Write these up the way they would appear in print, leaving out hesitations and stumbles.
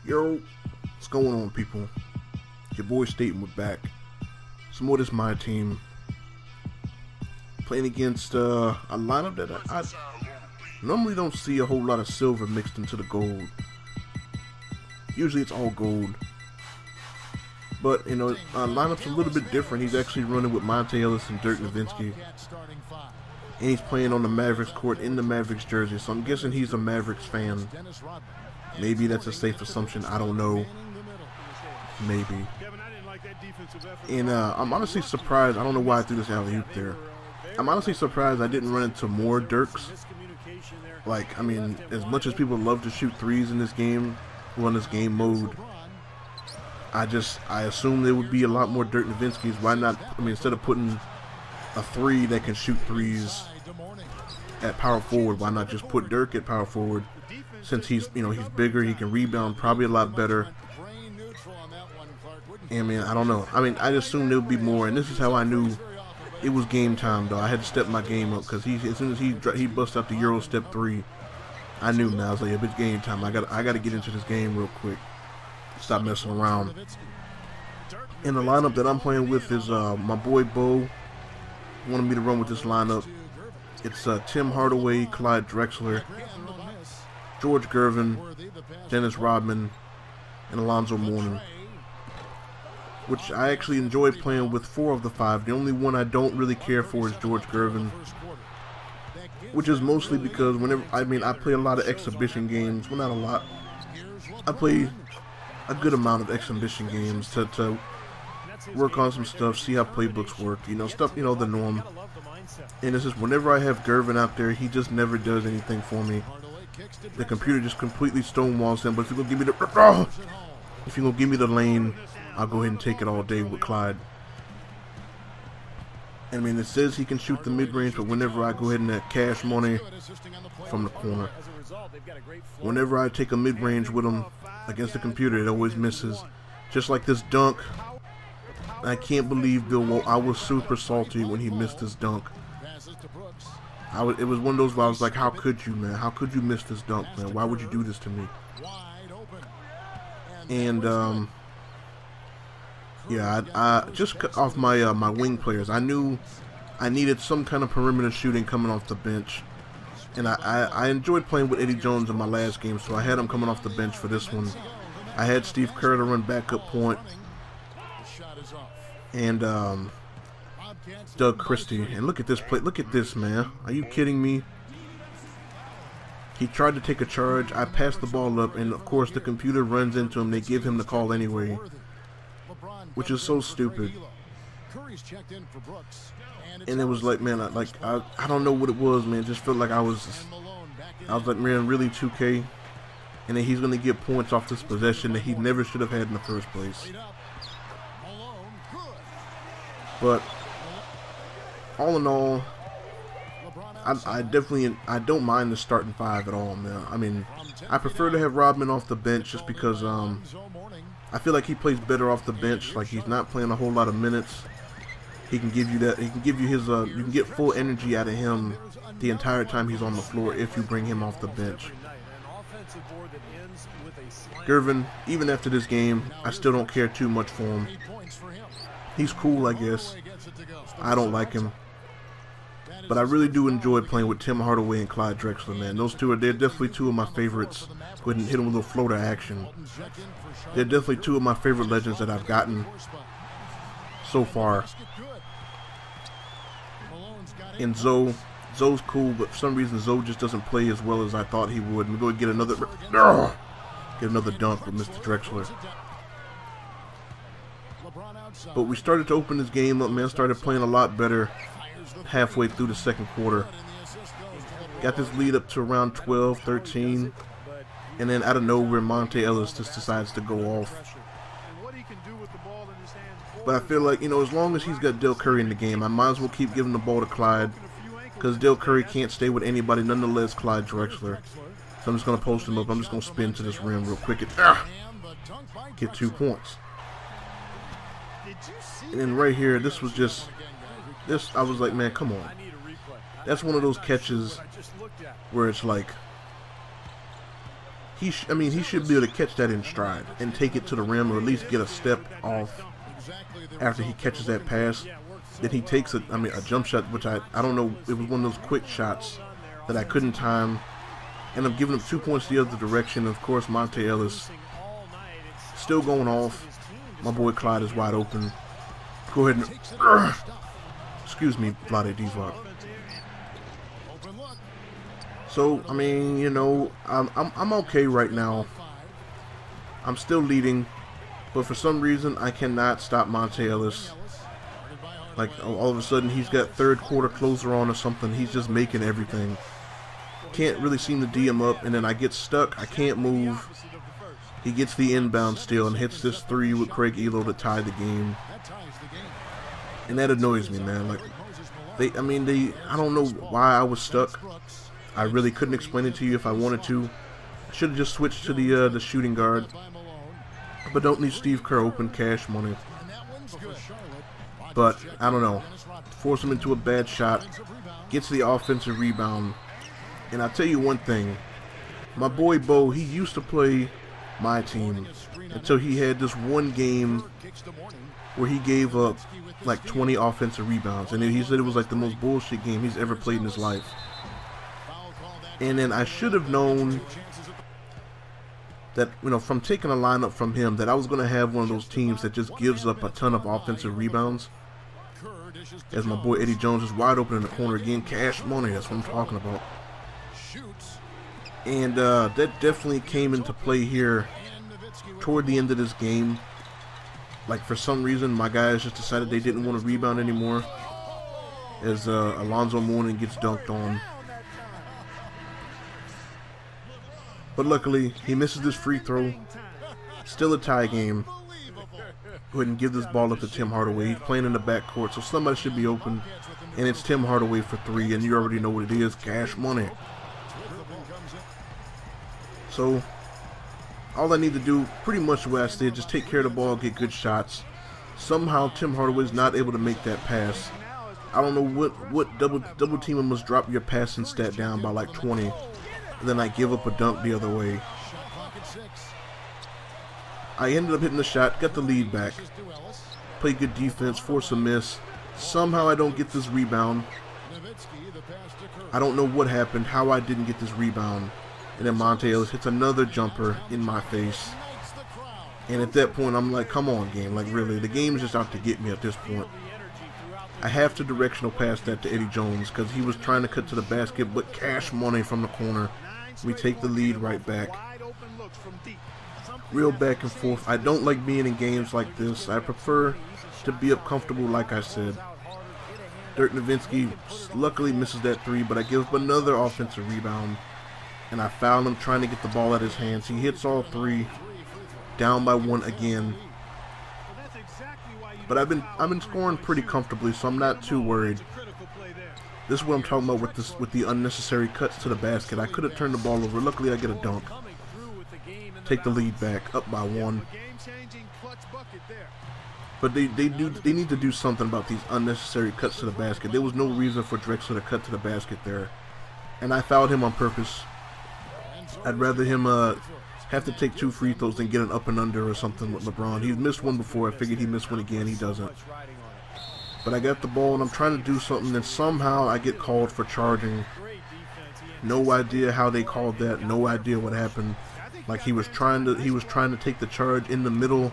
Yo, what's going on, people? Your boy Staten with back. Some more of this my team. Playing against a lineup that I normally don't see a whole lot of silver mixed into the gold. Usually it's all gold. But, you know, lineup's a little bit different. He's actually running with Monta Ellis and Dirk Nowitzki. And he's playing on the Mavericks court in the Mavericks jersey. So I'm guessing he's a Mavericks fan. Maybe that's a safe assumption. I don't know. Maybe. And I'm honestly surprised. I don't know why I threw this alley-oop there. I'm honestly surprised I didn't run into more Dirks. Like, I mean, as much as people love to shoot threes in this game, run this game mode, I assume there would be a lot more Dirk Nowitzki's. Why not? I mean, instead of putting a three that can shoot threes at power forward, why not just put Dirk at power forward? Since he's, you know, he's bigger, he can rebound probably a lot better. And man, I don't know. I mean, I assumed there would be more, and this is how I knew it was game time, though. I had to step my game up because as soon as he bust out the Euro step three, I knew, man. I was like, if it's game time, I got to get into this game real quick. Stop messing around. And the lineup that I'm playing with is my boy Bo wanted me to run with this lineup. It's Tim Hardaway, Clyde Drexler, George Gervin, Dennis Rodman, and Alonzo Mourning. Which I actually enjoy playing with 4 of the 5. The only one I don't really care for is George Gervin. Which is mostly because I play a lot of exhibition games. Well, not a lot. I play a good amount of exhibition games to work on some stuff, see how playbooks work, you know, stuff, you know, the norm. And it's just whenever I have Gervin out there, he just never does anything for me. The computer just completely stonewalls him. But if you're gonna give me the lane, I'll go ahead and take it all day with Clyde. I mean, it says he can shoot the mid-range, but whenever I go ahead and cash money from the corner, whenever I take a mid-range with him against the computer, it always misses. Just like this dunk. I can't believe Bill Walton. I was super salty when he missed this dunk. It was one of those where I was like, how could you, man? How could you miss this dunk, man? Why would you do this to me? And, yeah, I just cut off my my wing players. I knew I needed some kind of perimeter shooting coming off the bench. And I enjoyed playing with Eddie Jones in my last game, so I had him coming off the bench for this one. I had Steve Kerr to run backup point. And Doug Christie. And look at this play. Look at this, man. Are you kidding me? He tried to take a charge. I passed the ball up, and of course the computer runs into him. They give him the call anyway, which is so stupid. And it was like, man, I don't know what it was, man. It just felt like I was like, man, really 2K. And then he's gonna get points off this possession that he never should have had in the first place. But all in all, I don't mind the starting 5 at all, man. I mean, I prefer to have Rodman off the bench just because I feel like he plays better off the bench. Like, he's not playing a whole lot of minutes. He can give you that. He can give you his. You can get full energy out of him the entire time he's on the floor if you bring him off the bench. Gervin, even after this game, I still don't care too much for him. He's cool, I guess. I don't like him. But I really do enjoy playing with Tim Hardaway and Clyde Drexler, man. They're definitely 2 of my favorites. Go ahead and hit them with a little floater action. They're definitely 2 of my favorite legends that I've gotten so far. And Zoe's cool, but for some reason Zoe just doesn't play as well as I thought he would. And go and get another dunk with Mr. Drexler. But we started to open this game up, man. Started playing a lot better halfway through the second quarter. Got this lead up to around 12, 13. And then out of nowhere, Monta Ellis just decides to go off. But I feel like, you know, as long as he's got Dell Curry in the game, I might as well keep giving the ball to Clyde. Because Dell Curry can't stay with anybody, nonetheless, Clyde Drexler. So I'm just going to post him up. I'm just going to spin to this rim real quick and get 2 points. And then right here, this, I was like, man, come on. That's one of those catches where it's like, I mean, he should be able to catch that in stride and take it to the rim, or at least get a step off after he catches that pass. Then he takes a jump shot, which I don't know, it was one of those quick shots that I couldn't time. And I'm giving him 2 points the other direction. Of course, Monta Ellis still going off. My boy Clyde is wide open. Go ahead and excuse me, Vlade Divac. So I mean, you know, I'm okay right now. I'm still leading, but for some reason I cannot stop Monta Ellis. Like all of a sudden he's got third quarter closer on or something. He's just making everything. Can't really seem to D him up, and then I get stuck. I can't move. He gets the inbound steal and hits this three with Craig Elo to tie the game. And that annoys me, man. Like I don't know why I was stuck. I really couldn't explain it to you if I wanted to. I should have just switched to the shooting guard. But don't leave Steve Kerr open, Cash Money. But I don't know. Force him into a bad shot. Gets the offensive rebound. And I'll tell you one thing. My boy Bo, he used to play my team until he had this one game where he gave up like 20 offensive rebounds. And he said it was like the most bullshit game he's ever played in his life. And then I should have known that, you know, from taking a lineup from him, that I was going to have one of those teams that just gives up a ton of offensive rebounds. As my boy Eddie Jones is wide open in the corner again. Cash Money, that's what I'm talking about. And that definitely came into play here toward the end of this game. Like, for some reason, my guys just decided they didn't want to rebound anymore. As Alonzo Mourning gets dunked on. But luckily, he misses this free throw. Still a tie game. Go ahead and give this ball up to Tim Hardaway. He's playing in the backcourt, so somebody should be open. And it's Tim Hardaway for three, and you already know what it is. Cash Money. So, all I need to do, pretty much what I said, just take care of the ball, get good shots. Somehow, Tim Hardaway's not able to make that pass. I don't know what double team must drop your passing stat down by like 20. And then I give up a dunk the other way. I ended up hitting the shot, got the lead back. Played good defense, force a miss. Somehow I don't get this rebound. I don't know what happened, how I didn't get this rebound. And then Monta Ellis hits another jumper in my face. And at that point, I'm like, come on, game. Like, really, the game's just out to get me at this point. I have to directional pass that to Eddie Jones because he was trying to cut to the basket, but Cash Money from the corner. We take the lead right back. Real back and forth. I don't like being in games like this. I prefer to be up comfortable, like I said. Dirk Nowitzki luckily misses that three, but I give up another offensive rebound. And I foul him trying to get the ball out of his hands. He hits all three. Down by one again. But I've been scoring pretty comfortably, so I'm not too worried. This is what I'm talking about with the unnecessary cuts to the basket. I could have turned the ball over. Luckily I get a dunk. Take the lead back, up by one. But they need to do something about these unnecessary cuts to the basket. There was no reason for Drexler to cut to the basket there. And I fouled him on purpose. I'd rather him have to take 2 free throws than get an up and under or something with LeBron. He's missed one before. I figured he'd miss one again. He doesn't. But I got the ball and I'm trying to do something, and somehow I get called for charging. No idea how they called that. No idea what happened. Like he was trying to take the charge in the middle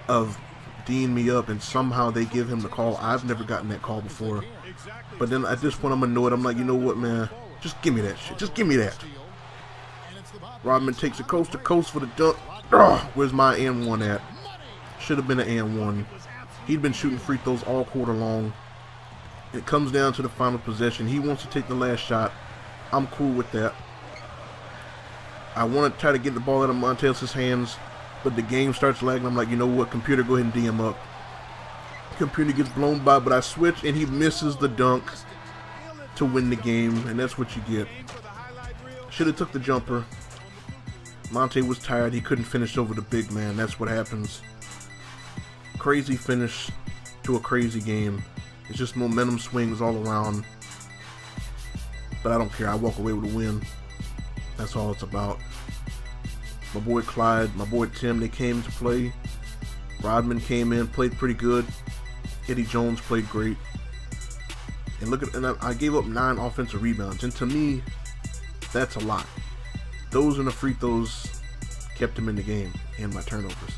of D'ing me up, and somehow they give him the call. I've never gotten that call before. But then at this point I'm annoyed. I'm like, you know what, man? Just give me that shit. Just give me that. Rodman takes it coast to coast for the dunk. Where's my and one at? Should have been an and one. He'd been shooting free throws all quarter long. It comes down to the final possession. He wants to take the last shot. I'm cool with that. I want to try to get the ball out of Monta Ellis' hands, but the game starts lagging. I'm like, you know what? Computer, go ahead and D him up. Computer gets blown by, but I switch, and he misses the dunk to win the game, and that's what you get. Should have took the jumper. Monte was tired. He couldn't finish over the big man. That's what happens. Crazy finish to a crazy game. It's just momentum swings all around. But I don't care. I walk away with a win. That's all it's about. My boy Clyde, my boy Tim, they came to play. Rodman came in, played pretty good. Eddie Jones played great. And look at, and I gave up 9 offensive rebounds, and to me, that's a lot. Those and the free throws kept him in the game, and my turnovers.